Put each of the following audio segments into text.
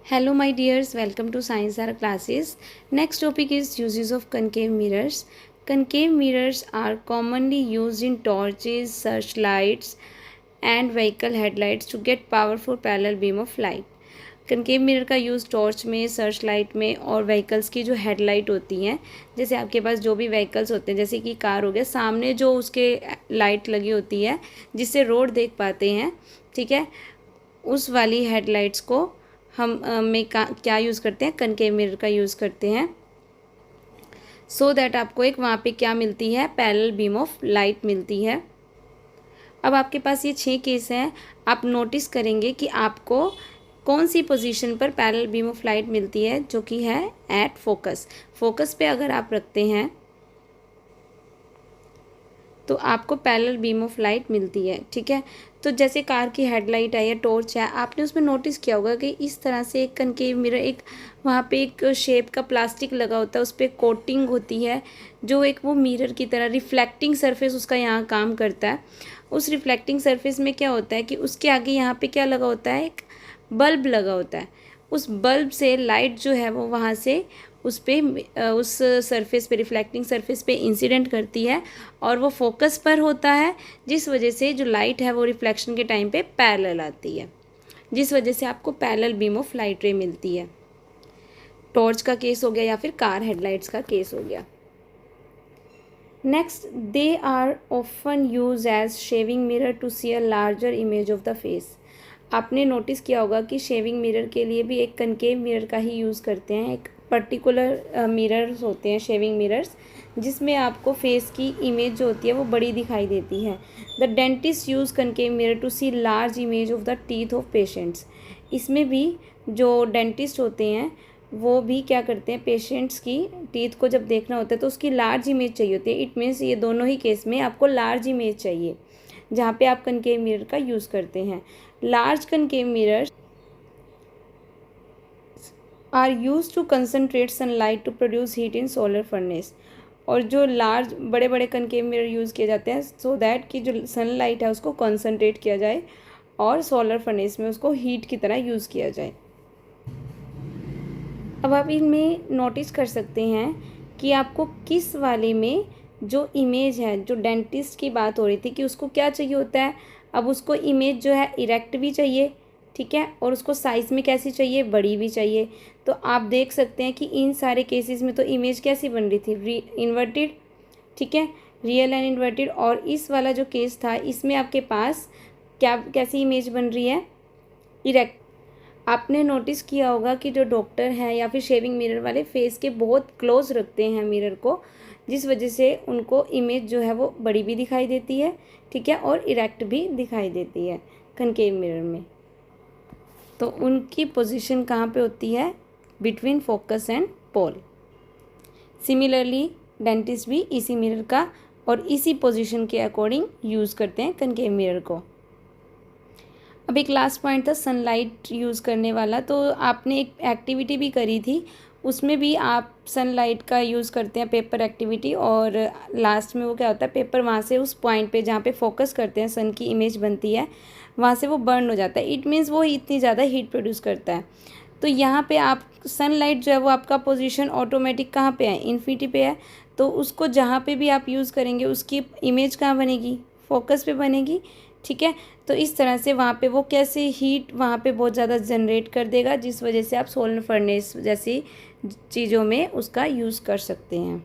Hello my dears, welcome to Science Hour classes. Next topic is uses of concave mirrors. Concave mirrors are commonly used in torches, searchlights and vehicle headlights to get powerful parallel beam of light. Concave mirror का use torch में, search light में और vehicles की जो headlight होती हैं, जैसे आपके पास जो भी व्हीकल्स होते हैं, जैसे कि कार हो गया, सामने जो उसके लाइट लगी होती है जिससे रोड देख पाते हैं, ठीक है, उस वाली हेडलाइट्स को हम क्या यूज़ करते हैं, कनकेव मिरर का यूज़ करते हैं सो दैट आपको एक वहाँ पे क्या मिलती है, पैरेलल बीम ऑफ लाइट मिलती है। अब आपके पास ये 6 केस हैं। आप नोटिस करेंगे कि आपको कौन सी पोजीशन पर पैरेलल बीम ऑफ लाइट मिलती है, जो कि है एट फोकस। फोकस पे अगर आप रखते हैं तो आपको पैरेलल बीम ऑफ लाइट मिलती है, ठीक है। तो जैसे कार की हेडलाइट है या टॉर्च है, आपने उसमें नोटिस किया होगा कि इस तरह से एक कनकेव मिरर, एक वहाँ पे एक शेप का प्लास्टिक लगा होता है, उस पर कोटिंग होती है जो एक वो मिरर की तरह रिफ्लेक्टिंग सरफेस उसका यहाँ काम करता है। उस रिफ्लेक्टिंग सरफेस में क्या होता है कि उसके आगे यहाँ पे क्या लगा होता है, एक बल्ब लगा होता है। उस बल्ब से लाइट जो है वो वहाँ से उस सरफेस पे, रिफ्लेक्टिंग सरफेस पे इंसिडेंट करती है और वो फोकस पर होता है, जिस वजह से जो लाइट है वो रिफ्लेक्शन के टाइम पे पैरेलल आती है, जिस वजह से आपको पैरेलल बीम ऑफ लाइट रे मिलती है। टॉर्च का केस हो गया या फिर कार हेडलाइट्स का केस हो गया। Next, they are often use as shaving mirror to see a larger image of the face. आपने नोटिस किया होगा कि शेविंग मिरर के लिए भी एक कनकेव मिरर का ही यूज़ करते हैं। एक पर्टिकुलर मिरर्स होते हैं, शेविंग मिरर्स, जिसमें आपको फेस की इमेज जो होती है वो बड़ी दिखाई देती है। The dentist use concave mirror to see large image of the teeth of patients. इसमें भी जो डेंटिस्ट होते हैं वो भी क्या करते हैं, पेशेंट्स की टीथ को जब देखना होता है तो उसकी लार्ज इमेज चाहिए होती है। इट मीन्स ये दोनों ही केस में आपको लार्ज इमेज चाहिए, जहाँ पे आप कनकेव मिरर का यूज़ करते हैं। Large concave mirrors are use to concentrate sunlight to produce heat in solar furnace. और जो लार्ज बड़े बड़े कनकेव मिरर यूज़ किए जाते हैं सो दैट कि जो सनलाइट है उसको कंसनट्रेट किया जाए और सोलर फर्नेस में उसको हीट की तरह यूज़ किया जाए। अब आप इनमें नोटिस कर सकते हैं कि आपको किस वाले में जो इमेज है, जो डेंटिस्ट की बात हो रही थी कि उसको क्या चाहिए होता है, अब उसको इमेज जो है इरेक्ट भी चाहिए, ठीक है, और उसको साइज़ में कैसी चाहिए, बड़ी भी चाहिए। तो आप देख सकते हैं कि इन सारे केसेस में तो इमेज कैसी बन रही थी, इन्वर्टेड, ठीक है, रियल एंड इन्वर्टेड। और इस वाला जो केस था इसमें आपके पास कैसी इमेज बन रही है, इरेक्ट। आपने नोटिस किया होगा कि जो डॉक्टर हैं या फिर शेविंग मिरर वाले फेस के बहुत क्लोज रखते हैं मिरर को, जिस वजह से उनको इमेज जो है वो बड़ी भी दिखाई देती है, ठीक है, और इरेक्ट भी दिखाई देती है कनकेव मिरर में। तो उनकी पोजीशन कहाँ पे होती है, between focus and pole. Similarly dentist भी इसी मिरर का और इसी पोजीशन के अकॉर्डिंग यूज़ करते हैं कनकेव मिरर को। अब एक लास्ट पॉइंट था सनलाइट यूज़ करने वाला। तो आपने एक एक्टिविटी भी करी थी, उसमें भी आप सनलाइट का यूज़ करते हैं, पेपर एक्टिविटी, और लास्ट में वो क्या होता है, पेपर वहाँ से उस पॉइंट पे जहाँ पे फोकस करते हैं, सन की इमेज बनती है, वहाँ से वो बर्न हो जाता है। इट मीन्स वो इतनी ज़्यादा हीट प्रोड्यूस करता है। तो यहाँ पे आप सनलाइट जो है वो आपका पोजीशन ऑटोमेटिक कहाँ पे है, इन्फिनिटी पे है। तो उसको जहाँ पे भी आप यूज़ करेंगे उसकी इमेज कहाँ बनेगी, फोकस पे बनेगी, ठीक है। तो इस तरह से वहाँ पे वो कैसे हीट वहाँ पे बहुत ज़्यादा जनरेट कर देगा, जिस वजह से आप सोलर फर्नेस जैसी चीज़ों में उसका यूज़ कर सकते हैं।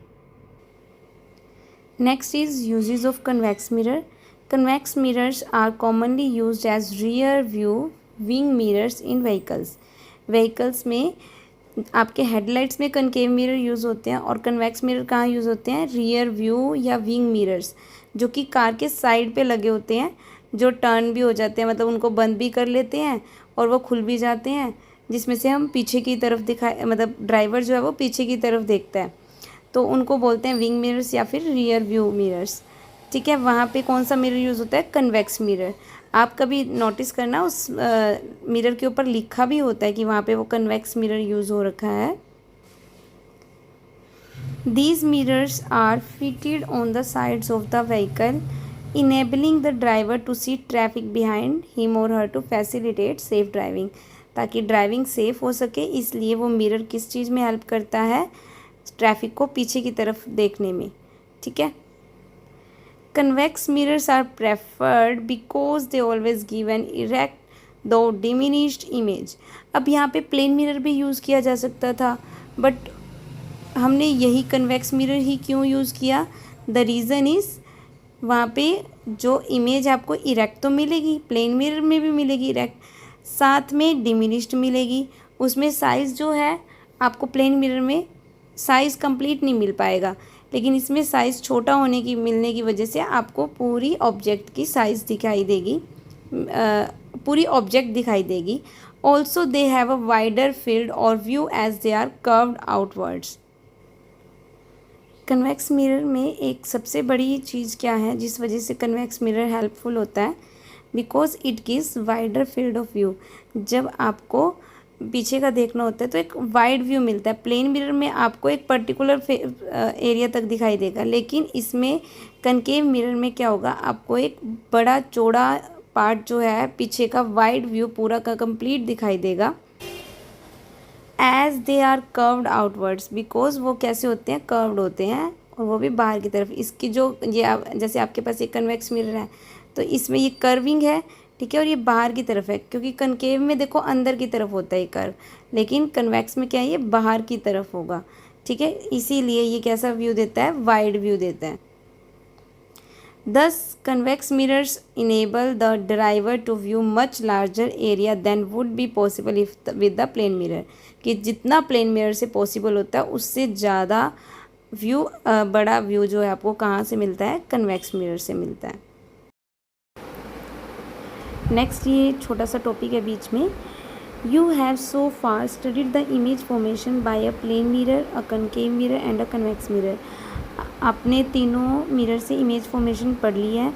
Next is uses of convex mirror. Convex mirrors are commonly used as rear view wing mirrors in vehicles. Vehicles में आपके हेडलाइट्स में कनकेव मिरर यूज़ होते हैं और कन्वेक्स मिरर कहाँ यूज़ होते हैं, रियर व्यू या विंग मिरर्स, जो कि कार के साइड पे लगे होते हैं, जो टर्न भी हो जाते हैं, मतलब उनको बंद भी कर लेते हैं और वो खुल भी जाते हैं, जिसमें से हम पीछे की तरफ दिखाए, मतलब ड्राइवर जो है वो पीछे की तरफ देखता है, तो उनको बोलते हैं विंग मिरर्स या फिर रियर व्यू मिरर्स, ठीक है। वहाँ पे कौन सा मिरर यूज़ होता है, कन्वेक्स मिरर। आप कभी नोटिस करना उस मिरर के ऊपर लिखा भी होता है कि वहाँ पे वो कन्वेक्स मिरर यूज़ हो रखा है। These mirrors are fitted on the sides of the vehicle, enabling the driver to see traffic behind him or her to facilitate safe driving. ताकि ड्राइविंग सेफ़ हो सके, इसलिए वो मिरर किस चीज़ में हेल्प करता है, ट्रैफिक को पीछे की तरफ देखने में। ठीक है। Convex mirrors are preferred because they always give an erect though diminished image. अब यहाँ पे प्लेन मिरर भी यूज़ किया जा सकता था, बट हमने यही कन्वेक्स मिरर ही क्यों यूज़ किया? द रीज़न इज़ वहाँ पे जो इमेज आपको इरेक्ट तो मिलेगी, प्लेन मिरर में भी मिलेगी इरेक्ट, साथ में डिमिनिश्ड मिलेगी। उसमें साइज़ जो है आपको प्लेन मिरर में साइज़ कंप्लीट नहीं मिल पाएगा, लेकिन इसमें साइज़ छोटा मिलने की वजह से आपको पूरी ऑब्जेक्ट की साइज़ दिखाई देगी, पूरी ऑब्जेक्ट दिखाई देगी। Also they have a wider field और view as they are curved outwards. Convex mirror में एक सबसे बड़ी चीज़ क्या है जिस वजह से कन्वेक्स मिरर हेल्पफुल होता है? Because it gives wider field of view. जब आपको पीछे का देखना होता है तो एक वाइड व्यू मिलता है। प्लेन मिरर में आपको एक पर्टिकुलर एरिया तक दिखाई देगा, लेकिन इसमें कनकेव मिरर में क्या होगा, आपको एक बड़ा चौड़ा पार्ट जो है पीछे का वाइड व्यू पूरा का कंप्लीट दिखाई देगा। As they are curved outwards, because वो कैसे होते हैं, कर्व्ड होते हैं, और वो भी बाहर की तरफ। इसकी जो जैसे आपके पास एक कन्वेक्स मिरर है तो इसमें ये कर्विंग है, ठीक है, और ये बाहर की तरफ है, क्योंकि कनकेव में देखो अंदर की तरफ होता है कर्व, लेकिन कन्वेक्स में क्या है, ये बाहर की तरफ होगा। ठीक है, इसीलिए ये कैसा व्यू देता है, वाइड व्यू देता है। Thus, convex mirrors enable the driver to view much larger area than would be possible with the plane mirror। कि जितना प्लेन मिरर से पॉसिबल होता है उससे ज़्यादा व्यू, बड़ा व्यू जो है आपको कहाँ से मिलता है, कन्वेक्स मिरर से मिलता है। नेक्स्ट ये छोटा सा टॉपिक है बीच में। You have so far studied the image formation by a plane mirror, a concave mirror and a convex mirror। आपने तीनों मिरर से इमेज फॉर्मेशन पढ़ ली है।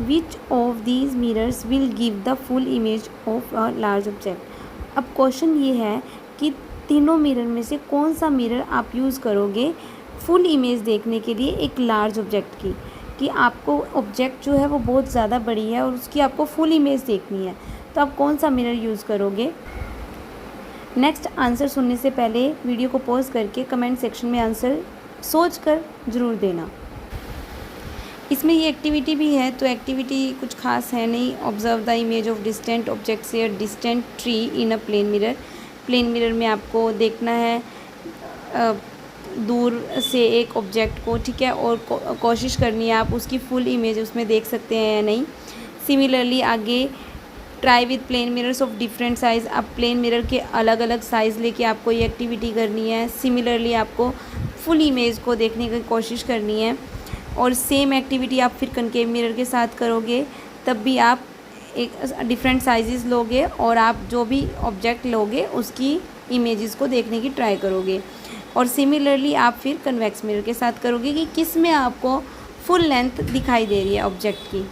Which of these mirrors will give the full image of a large object. अब question ये है कि तीनों मिरर में से कौन सा मिरर आप यूज़ करोगे फुल इमेज देखने के लिए एक लार्ज ऑब्जेक्ट की, कि आपको ऑब्जेक्ट जो है वो बहुत ज़्यादा बड़ी है और उसकी आपको फुल इमेज देखनी है, तो आप कौन सा मिरर यूज़ करोगे? नेक्स्ट आंसर सुनने से पहले वीडियो को पॉज करके कमेंट सेक्शन में आंसर सोच कर ज़रूर देना। इसमें ये एक्टिविटी भी है, तो एक्टिविटी कुछ खास है नहीं। Observe the image of distant object से distant tree in a plane mirror. Plane mirror में आपको देखना है दूर से एक ऑब्जेक्ट को, ठीक है, और कोशिश करनी है आप उसकी फुल इमेज उसमें देख सकते हैं या नहीं। सिमिलरली आगे try with plane mirrors of different size. अब प्लेन मिरर के अलग अलग साइज़ लेके आपको ये एक्टिविटी करनी है। सिमिलरली आपको फुल इमेज को देखने की कोशिश करनी है, और सेम एक्टिविटी आप फिर कनकेव मिरर के साथ करोगे, तब भी आप एक डिफरेंट साइजेस लोगे और आप जो भी ऑब्जेक्ट लोगे उसकी इमेजेस को देखने की ट्राई करोगे। और सिमिलरली आप फिर कन्वेक्स मिरर के साथ करोगे कि किस में आपको फुल लेंथ दिखाई दे रही है ऑब्जेक्ट की।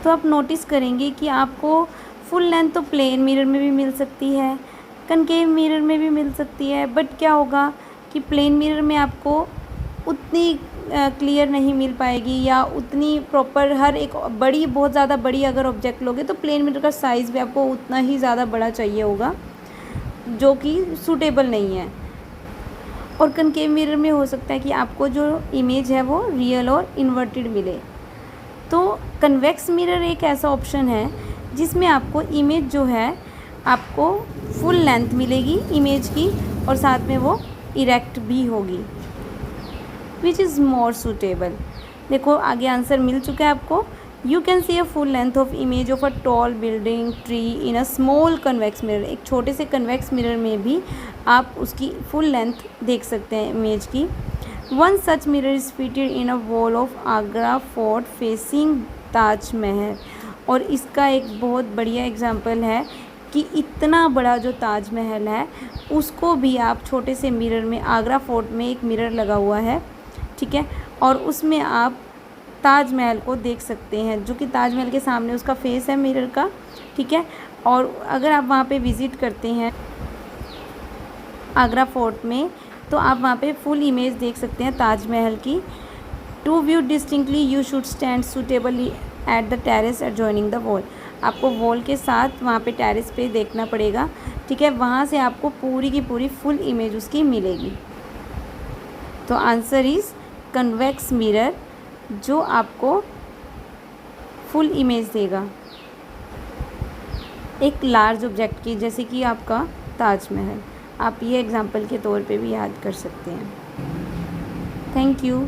तो आप नोटिस करेंगे कि आपको फुल लेंथ तो प्लेन मिरर में भी मिल सकती है, कनकेव मिरर में भी मिल सकती है, बट क्या होगा कि प्लेन मिरर में आपको उतनी क्लियर नहीं मिल पाएगी, या उतनी प्रॉपर हर एक बड़ी, बहुत ज़्यादा बड़ी अगर ऑब्जेक्ट लोगे तो प्लेन मिरर का साइज़ भी आपको उतना ही ज़्यादा बड़ा चाहिए होगा, जो कि सूटेबल नहीं है। और कनकेव मिरर में हो सकता है कि आपको जो इमेज है वो रियल और इन्वर्टेड मिले। तो कन्वेक्स मिरर एक ऐसा ऑप्शन है जिसमें आपको इमेज जो है आपको फुल लेंथ मिलेगी इमेज की, और साथ में वो इरेक्ट भी होगी, विच इज़ मोर सूटेबल। देखो आगे आंसर मिल चुका है आपको। You can see a full length of image of a tall building tree in a small convex mirror. एक छोटे से कन्वेक्स मिरर में भी आप उसकी फुल लेंथ देख सकते हैं इमेज की। One such mirror is fitted in a wall of Agra fort facing Taj Mahal. और इसका एक बहुत बढ़िया एग्जाम्पल है कि इतना बड़ा जो ताज महल है उसको भी आप छोटे से मिरर में, आगरा फोर्ट में एक मिरर लगा हुआ है, ठीक है, और उसमें आप ताजमहल को देख सकते हैं, जो कि ताजमहल के सामने उसका फेस है मिरर का, ठीक है। और अगर आप वहाँ पे विज़िट करते हैं आगरा फोर्ट में, तो आप वहाँ पे फुल इमेज देख सकते हैं ताजमहल की। To view distinctly you should stand suitably at the terrace adjoining the wall. आपको वॉल के साथ वहाँ पे टेरेस पे देखना पड़ेगा, ठीक है। वहाँ से आपको पूरी की पूरी फुल इमेज उसकी मिलेगी। तो आंसर इज़ कन्वेक्स मिरर, जो आपको फुल इमेज देगा एक लार्ज ऑब्जेक्ट की, जैसे कि आपका ताजमहल। आप ये एग्जाम्पल के तौर पे भी याद कर सकते हैं। Thank you.